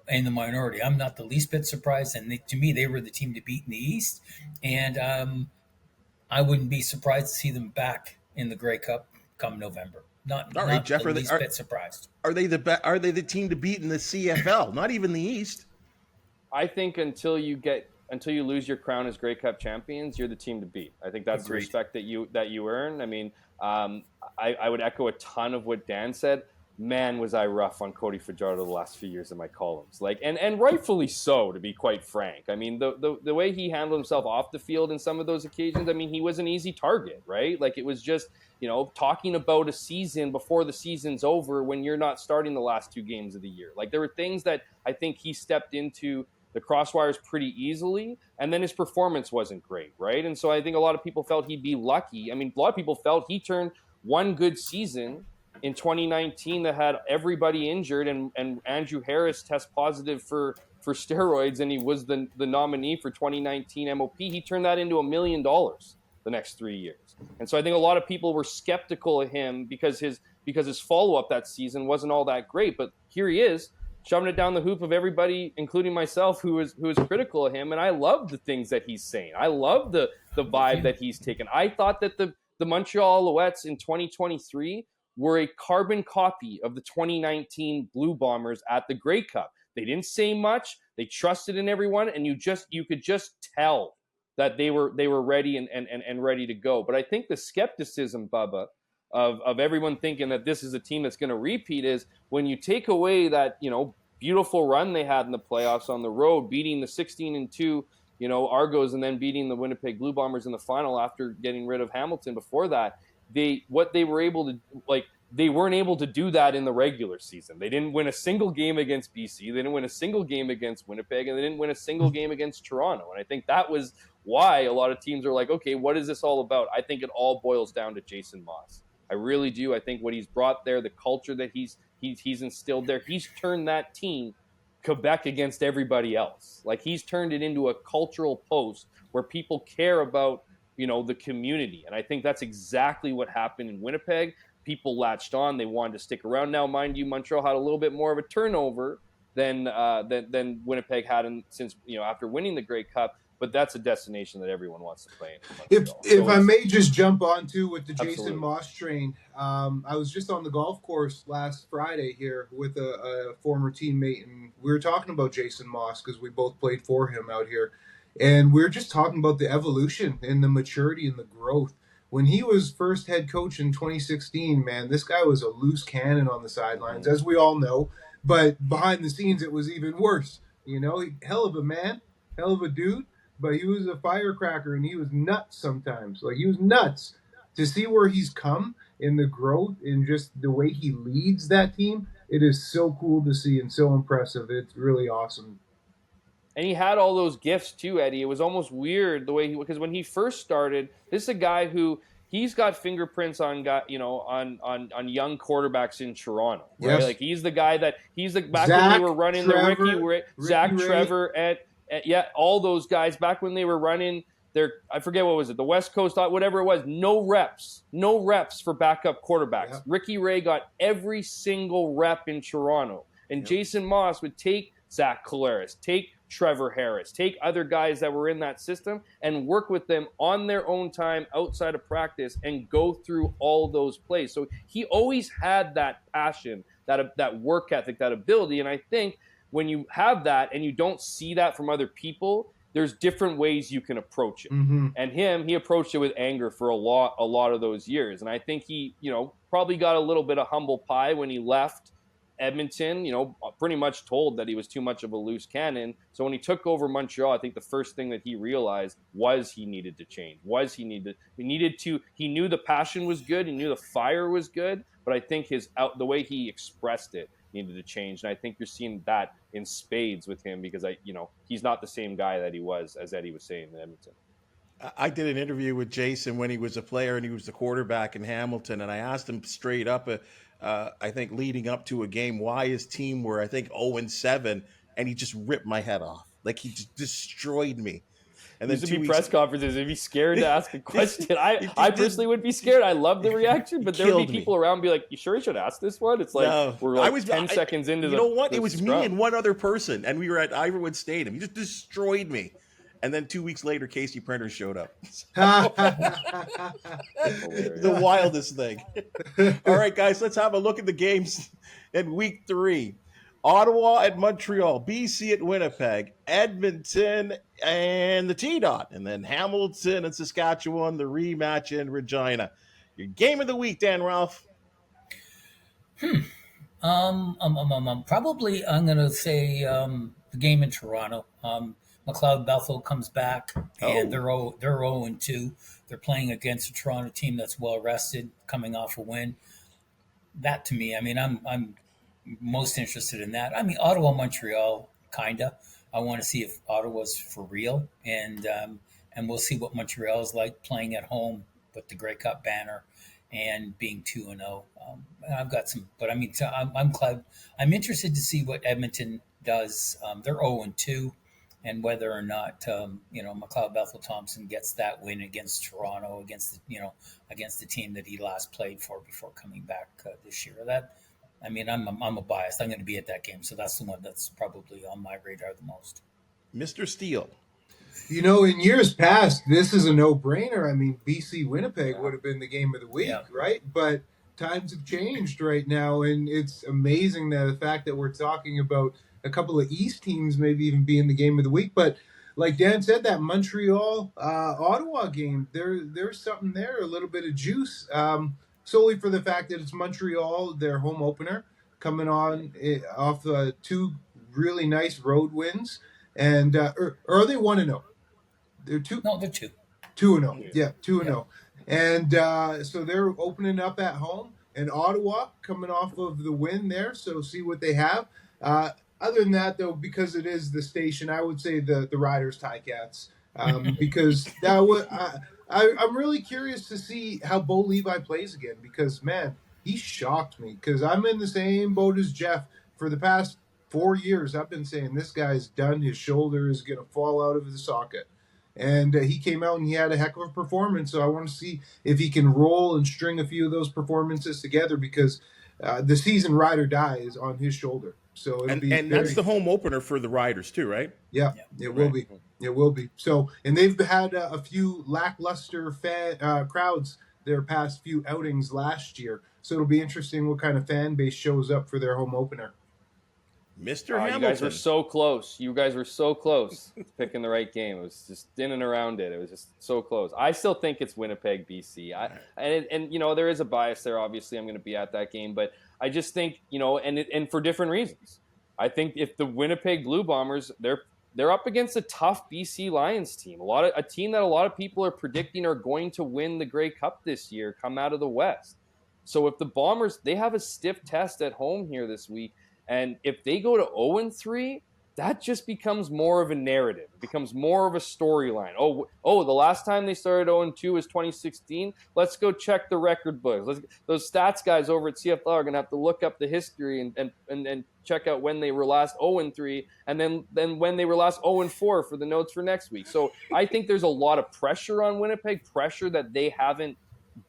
Speaker 3: the minority. I'm not the least bit surprised. And to me, they were the team to beat in the East. And I wouldn't be surprised to see them back in the Grey Cup come November. Not,
Speaker 2: All right,
Speaker 3: not
Speaker 2: Jeff,
Speaker 3: the least bit surprised.
Speaker 2: Are they the team to beat in the CFL? Not even the East.
Speaker 4: I think until you lose your crown as Grey Cup champions, you're the team to beat. I think that's the respect that you earn. I mean, I would echo a ton of what Dan said. Man, was I rough on Cody Fajardo the last few years in my columns, and rightfully so, to be quite frank. I mean, the way he handled himself off the field in some of those occasions, I mean, he was an easy target, right? Like, it was just, talking about a season before the season's over when you're not starting the last 2 games of the year. Like, there were things that I think he stepped into the crosswires pretty easily, and then his performance wasn't great, right? And so I think a lot of people felt he'd be lucky. I mean, a lot of people felt he turned one good season in 2019 that had everybody injured, and Andrew Harris test positive for steroids, and he was the nominee for 2019 MOP. He turned that into $1 million the next 3 years. And so I think a lot of people were skeptical of him because his follow-up that season wasn't all that great. But here he is, shoving it down the hoop of everybody, including myself, who is critical of him. And I love the things that he's saying. I love the vibe that he's taken. I thought that the Montreal Alouettes in 2023 were a carbon copy of the 2019 Blue Bombers at the Grey Cup. They didn't say much. They trusted in everyone, and you could just tell that they were ready and ready to go. But I think the skepticism, Bubba, of everyone thinking that this is a team that's going to repeat is when you take away that beautiful run they had in the playoffs on the road, beating the 16-2 Argos, and then beating the Winnipeg Blue Bombers in the final after getting rid of Hamilton before that. They weren't able to do that in the regular season. They didn't win a single game against BC. They didn't win a single game against Winnipeg, and they didn't win a single game against Toronto. And I think that was why a lot of teams are like, okay, what is this all about? I think it all boils down to Jason Moss. I really do. I think what he's brought there, the culture that he's instilled there, he's turned that team Quebec against everybody else. Like, he's turned it into a cultural post where people care about the community. And I think that's exactly what happened in Winnipeg. People latched on. They wanted to stick around. Now, mind you, Montreal had a little bit more of a turnover than Winnipeg had since after winning the Grey Cup. But that's a destination that everyone wants to play in.
Speaker 5: If I may just jump on too with the
Speaker 4: Absolutely.
Speaker 5: Jason Moss train, I was just on the golf course last Friday here with a former teammate, and we were talking about Jason Moss because we both played for him out here. And we're just talking about the evolution and the maturity and the growth. When he was first head coach in 2016, man, this guy was a loose cannon on the sidelines, as we all know. But behind the scenes, it was even worse. Hell of a man, hell of a dude, but he was a firecracker, and he was nuts sometimes. Like, he was nuts. To see where he's come in the growth and just the way he leads that team, it is so cool to see and so impressive. It's really awesome.
Speaker 4: And he had all those gifts too, Eddie. It was almost weird the way because when he first started, this is a guy who he's got fingerprints on young quarterbacks in Toronto, right?
Speaker 5: Yes.
Speaker 4: Like, he's the guy that back
Speaker 5: Zach,
Speaker 4: when they were running
Speaker 5: Trevor,
Speaker 4: the Ricky Trevor, and all those guys back when they were running I forget what was it, the West Coast, whatever it was, no reps for backup quarterbacks.
Speaker 5: Yep.
Speaker 4: Ricky Ray got every single rep in Toronto, and Jason Moss would take Zach Collaros, take Trevor Harris, take other guys that were in that system and work with them on their own time outside of practice and go through all those plays. So he always had that passion, that work ethic, that ability. And I think when you have that and you don't see that from other people, there's different ways you can approach it.
Speaker 5: Mm-hmm.
Speaker 4: And he approached it with anger for a lot of those years. And I think he, probably got a little bit of humble pie when he left Edmonton, pretty much told that he was too much of a loose cannon. So when he took over Montreal, I think the first thing that he realized was he needed to change. He knew the passion was good. He knew the fire was good. But I think the way he expressed it needed to change. And I think you're seeing that in spades with him because he's not the same guy that he was, as Eddie was saying, in Edmonton.
Speaker 2: I did an interview with Jason when he was a player and he was the quarterback in Hamilton, and I asked him straight up, I think leading up to a game, why his team were, 0-7, and he just ripped my head off. Like, he just destroyed me. And then
Speaker 4: Used to be press conferences, he'd be scared to ask a question. I personally would be scared. I love the reaction, but there would be people around be like, "You sure you should ask this one?" It's like we're like 10 seconds into the.
Speaker 2: You know what?
Speaker 4: It
Speaker 2: was me and one other person, and we were at Ironwood Stadium. He just destroyed me. And then 2 weeks later, Casey Printer showed up.
Speaker 4: Hilarious.
Speaker 2: The wildest thing. All right, guys, let's have a look at the games in week 3. Ottawa at Montreal, BC at Winnipeg, Edmonton and the T-Dot, and then Hamilton and Saskatchewan, the rematch in Regina. Your game of the week, Dan Ralph.
Speaker 3: Probably I'm going to say the game in Toronto. McLeod Bethel comes back, and they're 0-2. They're playing against a Toronto team that's well rested, coming off a win. That to me, I mean, I'm most interested in that. I mean, Ottawa, Montreal, kinda. I want to see if Ottawa's for real, and we'll see what Montreal is like playing at home with the Grey Cup banner and being 2-0. I've got some, but I mean, I'm glad. I'm interested to see what Edmonton does. They're 0-2, and whether or not McLeod Bethel Thompson gets that win against Toronto, against the team that he last played for before coming back this year. That, I mean, I'm a bias. I'm going to be at that game, so that's the one that's probably on my radar the most.
Speaker 2: Mr. Steele.
Speaker 5: In years past, this is a no-brainer. I mean, BC Winnipeg would have been the game of the week, right? But times have changed right now, and it's amazing that the fact that we're talking about a couple of East teams maybe even being the game of the week. But like Dan said, that Montreal Ottawa game, there's something there, a little bit of juice, solely for the fact that it's Montreal, their home opener, coming on off 2 really nice road wins. And or are they 1-0? They're 2.
Speaker 3: No, they're 2.
Speaker 5: 2-0. Yeah, 2-0. And so they're opening up at home, and Ottawa coming off of the win there. So see what they have. Other than that, though, because it is the station, I would say the Riders Ticats, because I'm really curious to see how Bo Levi plays again, because man, he shocked me. Because I'm in the same boat as Jeff for the past 4 years. I've been saying this guy's done. His shoulder is going to fall out of the socket. And he came out and he had a heck of a performance. So I want to see if he can roll and string a few of those performances together, because the season ride or die is on his shoulder. So
Speaker 2: that's the home opener for the Riders too, right?
Speaker 5: Yeah, it will be. It will be. So, and they've had a few lackluster crowds their past few outings last year. So it'll be interesting what kind of fan base shows up for their home opener.
Speaker 2: Mr. Hamilton.
Speaker 4: You guys were so close. You guys were so close to picking the right game. It was just in and around it. It was just so close. I still think it's Winnipeg, BC. And there is a bias there. Obviously, I'm going to be at that game, but I just think, and for different reasons. I think if the Winnipeg Blue Bombers, they're up against a tough BC Lions team, a team that a lot of people are predicting are going to win the Grey Cup this year, come out of the West. So if the Bombers, they have a stiff test at home here this week. And if they go to 0-3, that just becomes more of a narrative. It becomes more of a storyline. Oh, the last time they started 0-2 was 2016. Let's go check the record books. Those stats guys over at CFL are going to have to look up the history and check out when they were last 0-3, and then when they were last 0-4 for the notes for next week. So I think there's a lot of pressure on Winnipeg, pressure that they haven't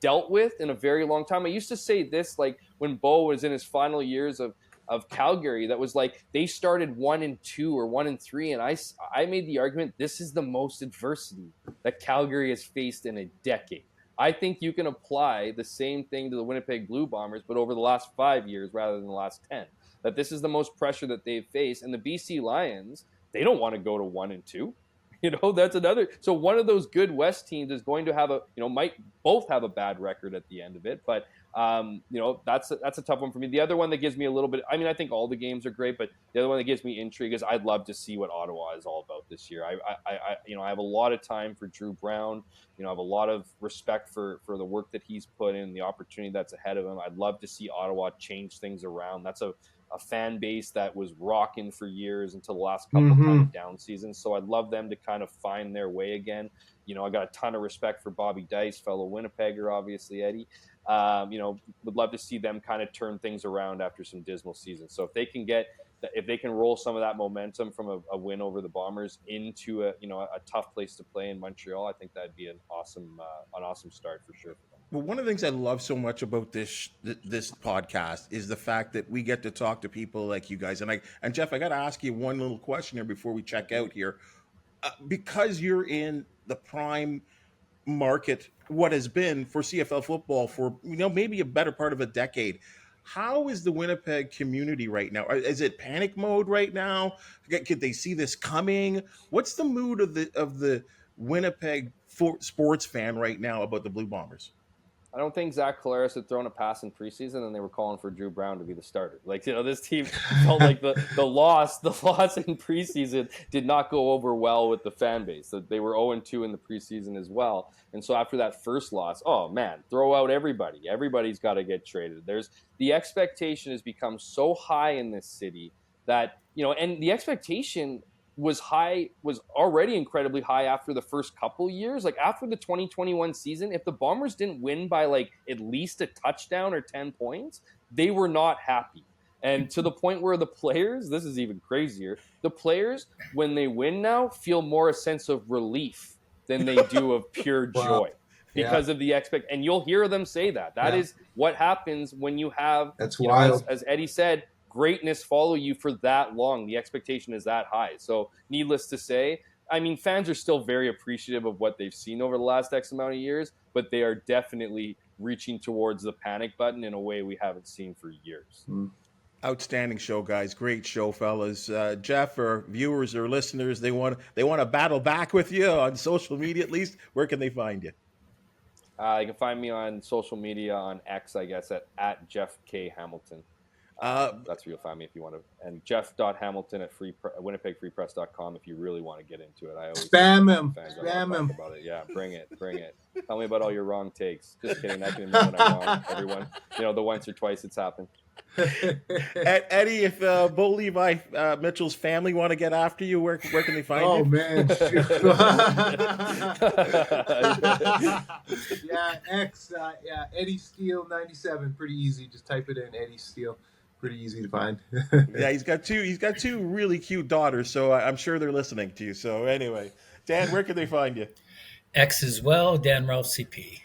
Speaker 4: dealt with in a very long time. I used to say this, like when Bo was in his final years of Calgary, that was like they started 1-2 or 1-3, and I made the argument this is the most adversity that Calgary has faced in a decade. I think you can apply the same thing to the Winnipeg Blue Bombers, but over the last 5 years rather than the last 10. That this is the most pressure that they've faced, and the BC Lions, they don't want to go to 1-2. That's another. So one of those good West teams is going to have might both have a bad record at the end of it, but. That's a tough one for me. The other one that gives me a little bit, I mean, I think all the games are great, but the other one that gives me intrigue is I'd love to see what Ottawa is all about this year. I have a lot of time for Drew Brown. I have a lot of respect for the work that he's put in, the opportunity that's ahead of him. I'd love to see Ottawa change things around. That's a fan base that was rocking for years until the last couple kind of down seasons. So I'd love them to kind of find their way again. I got a ton of respect for Bobby Dice, fellow Winnipegger, obviously, Eddie. Would love to see them kind of turn things around after some dismal seasons. So if they can roll some of that momentum from a win over the Bombers into a tough place to play in Montreal, I think that'd be an awesome start for sure for them.
Speaker 2: Well, one of the things I love so much about this podcast is the fact that we get to talk to people like you guys. And Jeff, I got to ask you one little question here before we check out here. because you're in the prime market, what has been for CFL football for maybe a better part of a decade. How is the Winnipeg community right now? Is it panic mode right now? Could they see this coming? What's the mood of the Winnipeg sports fan right now about the Blue Bombers?
Speaker 4: I don't think Zach Collaros had thrown a pass in preseason, and they were calling for Drew Brown to be the starter. This team felt like the loss in preseason did not go over well with the fan base. So they were 0-2 in the preseason as well. And so after that first loss, oh man, throw out everybody. Everybody's got to get traded. The expectation has become so high in this city that, and the expectation was already incredibly high after the first couple years. Like after the 2021 season, if the Bombers didn't win by at least a touchdown or 10 points, they were not happy. And to the point where the players, this is even crazier, the players, when they win now, feel more a sense of relief than they do of pure joy because of the and you'll hear them say that. That is what happens when you have,
Speaker 5: that's wild.
Speaker 4: As Eddie said, greatness follow you for that long. The expectation is that high. So needless to say, fans are still very appreciative of what they've seen over the last X amount of years, but they are definitely reaching towards the panic button in a way we haven't seen for years.
Speaker 2: Outstanding show, guys. Great show, fellas. Jeff, or viewers or listeners, they want to battle back with you on social media at least. Where can they find you?
Speaker 4: You can find me on social media on X, I guess, at Jeff K. Hamilton. That's where you'll find me if you want to. And Jeff.Hamilton at WinnipegFreePress.com if you really want to get into it. I always spam him about it. Yeah, bring it. Tell me about all your wrong takes. Just kidding. I can admit when I'm wrong. Everyone, the once or twice it's happened.
Speaker 2: Eddie, if Bo Levi Mitchell's family want to get after you, where can they find you?
Speaker 5: Oh man, X, Eddie Steele 97. Pretty easy. Just type it in, Eddie Steele. Pretty easy to find.
Speaker 2: Yeah, he's got two really cute daughters, so I'm sure they're listening to you. So anyway, Dan, where can they find you?
Speaker 3: X as well, Dan Ralph CP.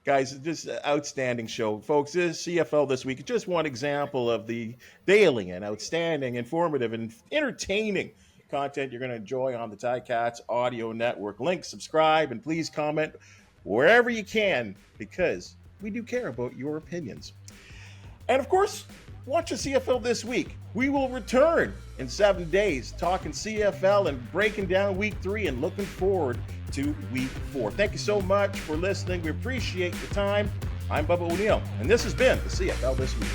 Speaker 2: Guys, just an outstanding show. Folks, this is CFL This Week. Just one example of the daily and outstanding, informative, and entertaining content you're going to enjoy on the Ticats Audio Network. Link, subscribe, and please comment wherever you can, because we do care about your opinions. And, of course, watch the CFL This Week. We will return in 7 days talking CFL and breaking down Week 3 and looking forward to Week 4. Thank you so much for listening. We appreciate the time. I'm Bubba O'Neil, and this has been the CFL This Week.